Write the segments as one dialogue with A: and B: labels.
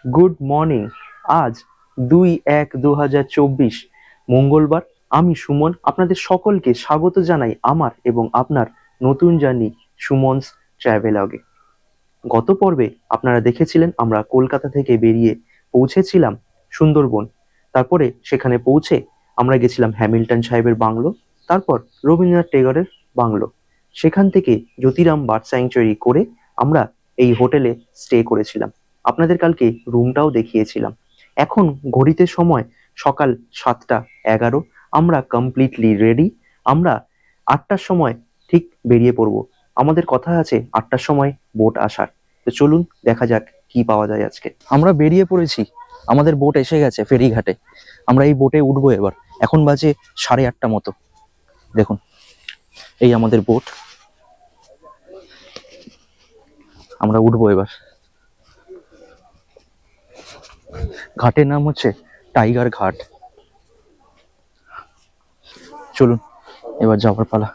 A: Good morning. আজ 2/1/2024 মঙ্গলবার। আমি সুমন আপনাদের সকলকে স্বাগত জানাই আমার এবং আপনার নতুন জার্নি সুমনস ট্রাভেলগে। গত পর্বে আপনারা দেখেছিলেন আমরা কলকাতা থেকে বেরিয়ে পৌঁছেছিলাম সুন্দরবন। তারপরে সেখানে পৌঁছে আমরা গেছিলাম হ্যামিল্টন সাহেবের বাংলো, তারপর রবীন্দ্রনাথ টেগরের বাংলো। সেখান থেকে জ্যোতিরাম বার্ড স্যাংচুয়ারি করে আমরা এই হোটেলে স্টে করেছিলাম। আপনাদের কালকে রুমটাও দেখিয়েছিলাম। এখন ঘড়িতে সময় সকাল 7:11। আমরা কমপ্লিটলি রেডি। আমরা 8টার সময় ঠিক বেরিয়ে পড়ব। আমাদের কথা আছে 8টার সময় বোট আসার। তো চলুন দেখা যাক কি পাওয়া যায় আজকে। আমরা বেরিয়ে পড়েছি, আমাদের বোট এসে গেছে ফেরিঘাটে। আমরা এই বোটে উঠবো এবার। এখন বাজে 8:30 মতো। দেখুন এই আমাদের বোট, আমরা উঠবো এবার। ঘাটের নাম হচ্ছে টাইগার ঘাট। চলুন এবার যাওয়ার পালা।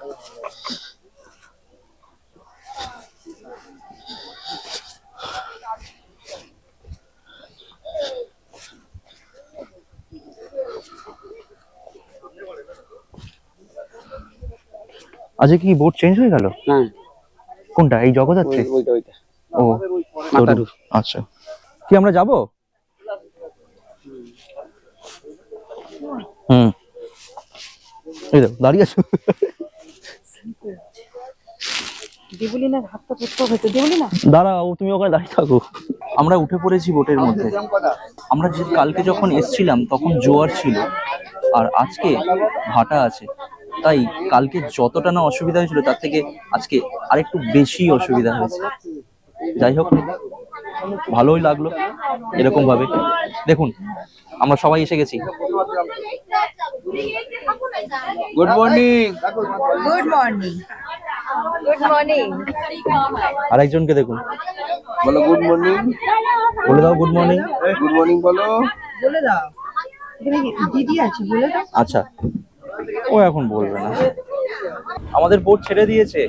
A: আজকে কি বোট চেঞ্জ হয়ে গেল?
B: হ্যাঁ,
A: কোনটা? এই জগদ্ধাত্রী?
B: ওইটা
A: ও
B: মাতারু।
A: আচ্ছা, কি আমরা যাব? হুম, এই দেখো দাঁড়িয়ে আছো। দাঁড়াও, তুমি ওখানে দাঁড়িয়ে থাকো। আমরা উঠে পড়েছি বোটের মধ্যে। আমরা যে কালকে যখন এসছিলাম তখন জোয়ার ছিল, আর আজকে ভাটা আছে। তাই কালকে যতটা না অসুবিধা হয়েছিল তার থেকে আজকে আরেকটু বেশি অসুবিধা হয়েছে। যাই হোক, ভালোই লাগলো এরকম ভাবে। দেখুন আমরা সবাই এসে গেছি।
B: Good morning.
C: Good morning. Good morning.
A: আরেকজনকে দেখুন,
B: বলো গুড মর্নিং।
A: বলে দাও গুড মর্নিং।
B: গুড মর্নিং বলো।
C: বলে দাও। এখানে দিদি আছে, বলে দাও।
A: আচ্ছা, ও এখন বলবে না। আমাদের বোট ছেড়ে দিয়েছে,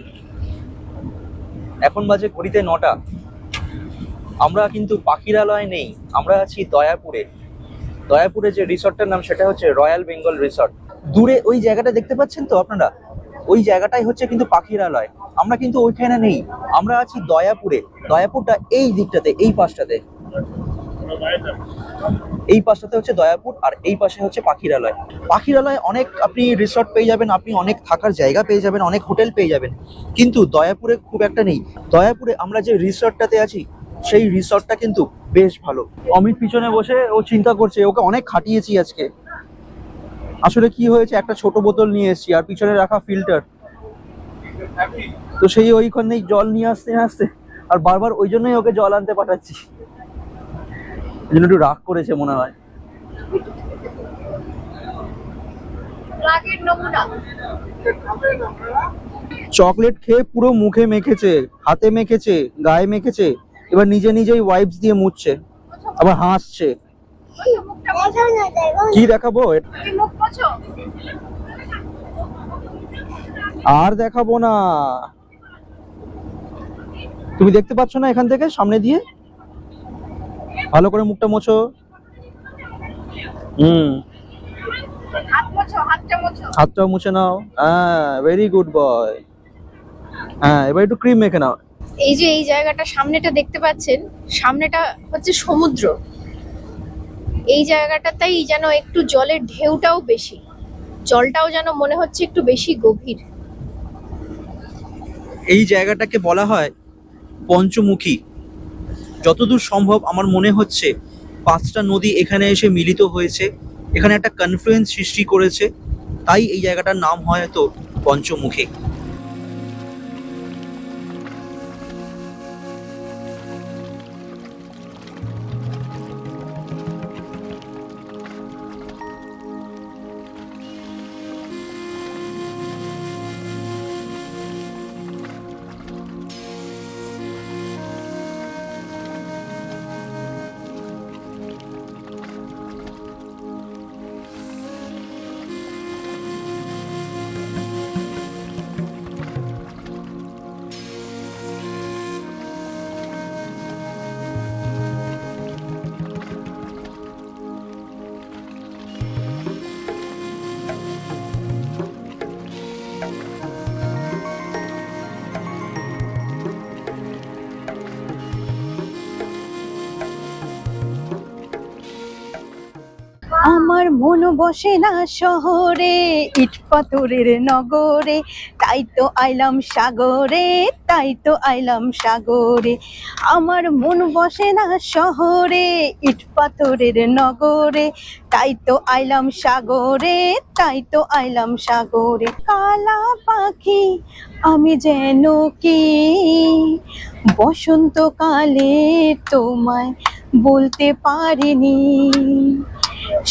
A: এখন বাজে ঘড়িতে 9টা। আমরা কিন্তু পাখিরালয় নেই, আমরা আছি দয়াপুরে। দয়াপুরে যে রিসর্টটার নাম সেটা হচ্ছে রয়্যাল বেঙ্গল রিসর্ট। দূরে ওই জায়গাটা দেখতে পাচ্ছেন তো আপনারা, ওই জায়গাটাই হচ্ছে কিন্তু পাখিরালয়। আমরা কিন্তু ওইখানে নেই, আমরা আছি দয়াপুরে। দয়াপুরটা এই দিকটাতে, এই পাশটাতে, এই পাশটাতে হচ্ছে দয়াপুর, আর এই পাশে হচ্ছে পাখিরালয়। পাখিরালয় অনেক আপনি রিসর্ট পেয়ে যাবেন, আপনি অনেক থাকার জায়গা পেয়ে যাবেন, অনেক হোটেল পেয়ে যাবেন, কিন্তু দয়াপুরে খুব একটা নেই। দয়াপুরে আমরা যে রিসর্টটাতে আছি সেই রিসর্টটা কিন্তু বেশ ভালো। অমিত পিছনে বসে ও চিন্তা করছে, ওকে অনেক খাটিয়েছি আজকে। আসলে কি হয়েছে, একটা ছোট বোতল নিয়ে এসেছি আর পিছনে রাখা ফিল্টার, তো সেই ওইখানেই জল নিয়ে আসতে আসতে, আর বারবার ওই জন্যই ওকে জল আনতে পাঠাচ্ছি। এই জন্য একটু রাগ করেছে মনে হয়। চকলেট খেয়ে পুরো মুখে মেখেছে, হাতে মেখেছে, গায়ে মেখেছে, এবার নিজে নিজেই ওয়াইপস দিয়ে মুছছে, আবার হাসছে। কি দেখাবো? আর দেখাবো না। তুমি দেখতে পাচ্ছ না এখান থেকে সামনে দিয়ে? ভালো করে মুখটা মোছো। হাতটাও মুছে নাও। হ্যাঁ, ভেরি গুড বয়। হ্যাঁ, এবার একটু ক্রিম মেখে নাও।
D: এই যে এই জায়গাটা সামনেটা দেখতে পাচ্ছেন, সামনেটা হচ্ছে সমুদ্র। এই জায়গাটাতেই যেন একটু জলের ঢেউটাও বেশি, জলটাও যেন মনে হচ্ছে একটু বেশি গভীর।
A: এই জায়গাটাকে বলা হয় পঞ্চমুখী। যতদূর সম্ভব আমার মনে হচ্ছে 5টা নদী এখানে এসে মিলিত হয়েছে, এখানে একটা কনফ্লুয়েন্স সৃষ্টি করেছে, তাই এই জায়গাটার নাম হয়তো পঞ্চমুখী।
C: আমার মন বসে না শহরে, ইট পাথরের নগরে, তাই তো আইলাম সাগরে, তাই তো আইলাম সাগরে। আমার মন বসে না শহরে, ইট পাথরের নগরে, তাই তো আইলাম সাগরে, তাই তো আইলাম সাগরে। কালা পাখি আমি যেন কি বসন্তকালে তোমায় বলতে পারিনি।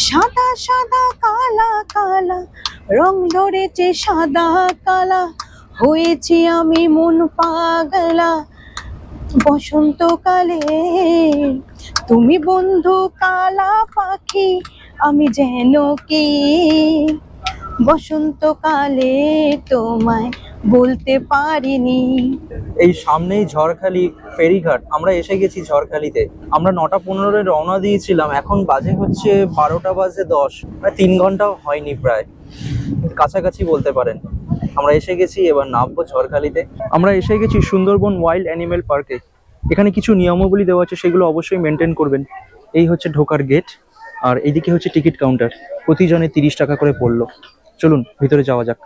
C: সাদা সাদা কালা কালা রং ধরেছে সাদা কালা, হয়েছি আমি মন পাগলা বসন্তকালে। তুমি বন্ধু কালা পাখি আমি যেন কি বসন্তকালে তোমায় বলতে পারিনি।
E: এই সামনেই ঝড়খালি ফেরিঘাট, আমরা এসে গেছি ঝড়খালিতে। আমরা 9:15 রওনা দিয়েছিলাম, এখন বাজে হচ্ছে 12:10, মানে 3 ঘন্টাও হয়নি, প্রায় কাছাকাছি বলতে পারেন। আমরা এসে গেছি, এবার নামবো ঝড়খালিতে। আমরা এসে গেছি সুন্দরবন ওয়াইল্ড অ্যানিমেল পার্কে। এখানে কিছু নিয়মাবলী দেওয়া আছে, সেগুলো অবশ্যই মেনটেন করবেন। এই হচ্ছে ঢোকার গেট, আর এইদিকে হচ্ছে টিকিট কাউন্টার। প্রতিজনে 30 টাকা করে পড়লো। চলুন ভিতরে যাওয়া যাক।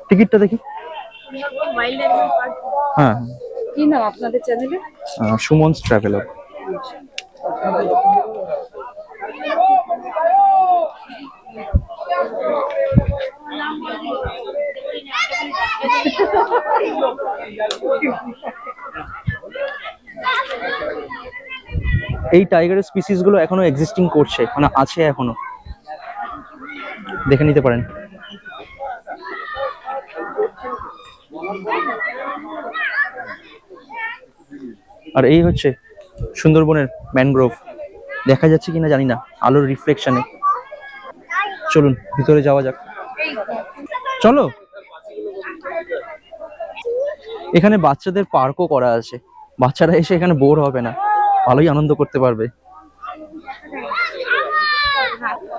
E: টিকিটটা দেখি। হ্যাঁ,
C: কি নাম আপনাদের চ্যানেলে?
E: সুমনস ট্রাভেলার। এই টাইগারের স্পিসিস গুলো এখনো এক্সিস্টিং করছে, মানে আছে এখনো, দেখে নিতে পারেন। আর এই হচ্ছে সুন্দরবনের ম্যানগ্রোভ, দেখা যাচ্ছে কিনা জানি না আলোর রিফ্লেকশনে। চলুন ভিতরে যাওয়া যাক, চলো। এখানে বাচ্চাদের পার্কও করা আছে, বাচ্চারা এসে এখানে বোর হবে না, ভালোই আনন্দ করতে পারবে।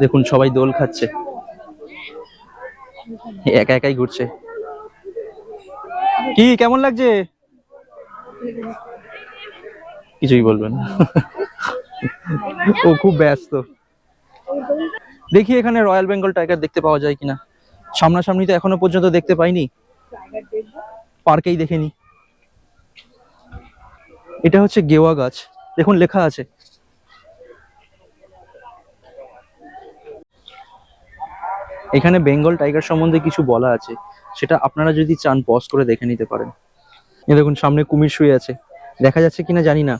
E: দেখুন সবাই দোল খাচ্ছে, একা একাই ঘুরছে। কি কেমন লাগছে? কিছুই বলবেন না, ও খুব ব্যস্ত। দেখি এখানে রয়্যাল বেঙ্গল টাইগার দেখতে পাওয়া যায় কিনা। সামনাসামনি তো এখনো পর্যন্ত দেখতে পাইনি, পার্কেই দেখেনি। এটা হচ্ছে গেওয়া গাছ, দেখুন লেখা আছে। এখানে বেঙ্গল টাইগার সম্বন্ধে কিছু বলা আছে, সেটা আপনারা যদি চান পজ করে দেখে নিতে পারেন। এই দেখুন সামনে কুমির শুয়ে আছে, দেখা যাচ্ছে কিনা জানি না।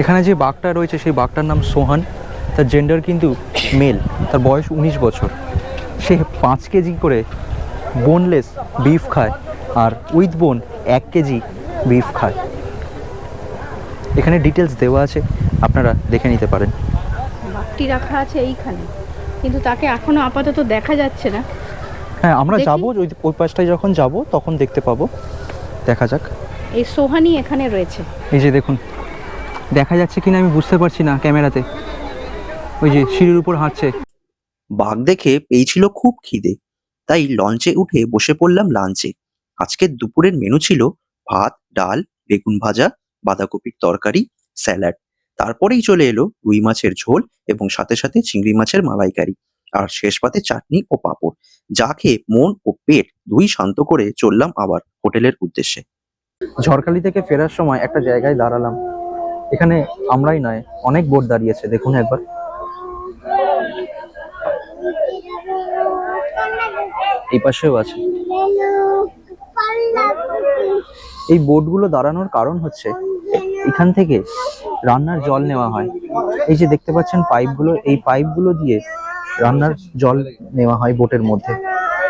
E: এখানে যে বাঘটা রয়েছে সেই বাঘটার নাম সোহান, তার জেন্ডার কিন্তু মেল, তার বয়স 19 বছর। সে 5 কেজি করে বোনলেস বিফ খায়, আর উইথ বোন 1 কেজি বিফ খায়। এখানে ডিটেলস দেওয়া আছে, আপনারা দেখে নিতে পারেন।
C: বাঘটি রাখা আছে এইখানে, কিন্তু তাকে এখনো আপাতত দেখা যাচ্ছে না।
E: হ্যাঁ, আমরা
C: দেখি।
E: যাবো, ওই পাশটায় যখন যাব তখন দেখতে পাবো, দেখা যাক।
C: এই সোহানি এখানে রয়েছে।
E: এই যে দেখুন, দেখা যাচ্ছে কিনা আমি বুঝতে পারছি না ক্যামেরাতে, ওই যে সিঁড়ির উপর হাঁটছে।
F: বাঘ দেখে পেয়েছিল খুব খিদে, তাই লঞ্চে উঠে বসে পড়লাম লাঞ্চে। আজকের দুপুরের মেনু ছিল ভাত, ডাল, বেগুন ভাজা, বাঁধাকপির তরকারি, স্যালাড। তারপরেই চলে এলো রুই মাছের ঝোল এবং সাথে সাথে চিংড়ি মাছের মালাইকারি, আর শেষ পাতে চাটনি ও পাঁপড়। যা খেয়ে মন ও পেট দুই শান্ত করে চললাম আবার হোটেলের উদ্দেশ্যে।
E: ঝড়খালি থেকে ফেরার সময় একটা জায়গায় দাঁড়ালাম। এখানে আমরাই নয়, অনেক বোট দাঁড়িয়েছে, দেখুন একবার। এই পাশেও আছে। এই বোটগুলো দাঁড়ানোর কারণ হচ্ছে এখান থেকে রান্নার জল নেওয়া হয়। এই যে দেখতে পাচ্ছেন পাইপগুলো, এই পাইপগুলো দিয়ে রান্নার জল নেওয়া হয় বোটের মধ্যে।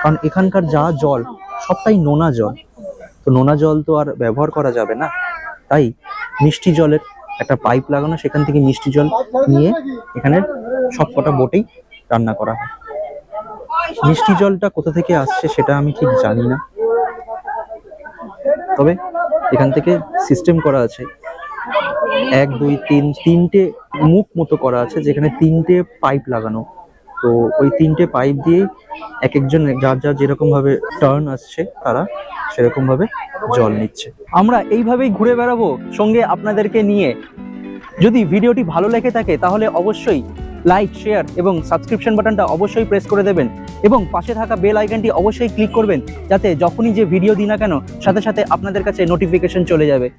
E: কারণ এখানকার যা জল সবটাই নোনা জল, তো নোনা জল তো আর ব্যবহার করা যাবে না, তাই মিষ্টি জলের একটা পাইপ লাগানো, সেখান থেকে মিষ্টি জল নিয়ে এখানে সবকটা বোটেই রান্না করা হয়। মিষ্টি জলটা কোথা থেকে আসছে সেটা আমি ঠিক জানি না, তবে এখান থেকে সিস্টেম করা আছে 1 2 3 তিনটে মুখ মতো করা আছে, যেখানে 3টে পাইপ লাগানো। তো ওই 3টে পাইপ দিয়ে এক একজন যার যার যেরকম ভাবে টার্ন আসছে তারা সেরকম ভাবে জল নিচ্ছে। আমরা এইভাবেই ঘুরে বেড়াবো সঙ্গে আপনাদেরকে নিয়ে। যদি ভিডিওটি ভালো লেগে থাকে তাহলে অবশ্যই লাইক, শেয়ার এবং সাবস্ক্রিপশন বাটনটা অবশ্যই প্রেস করে দেবেন এবং পাশে থাকা বেল আইকনটি অবশ্যই ক্লিক করবেন, যাতে যখনই যে ভিডিও দিই না কেন সাথে সাথে আপনাদের কাছে নোটিফিকেশন চলে যাবে।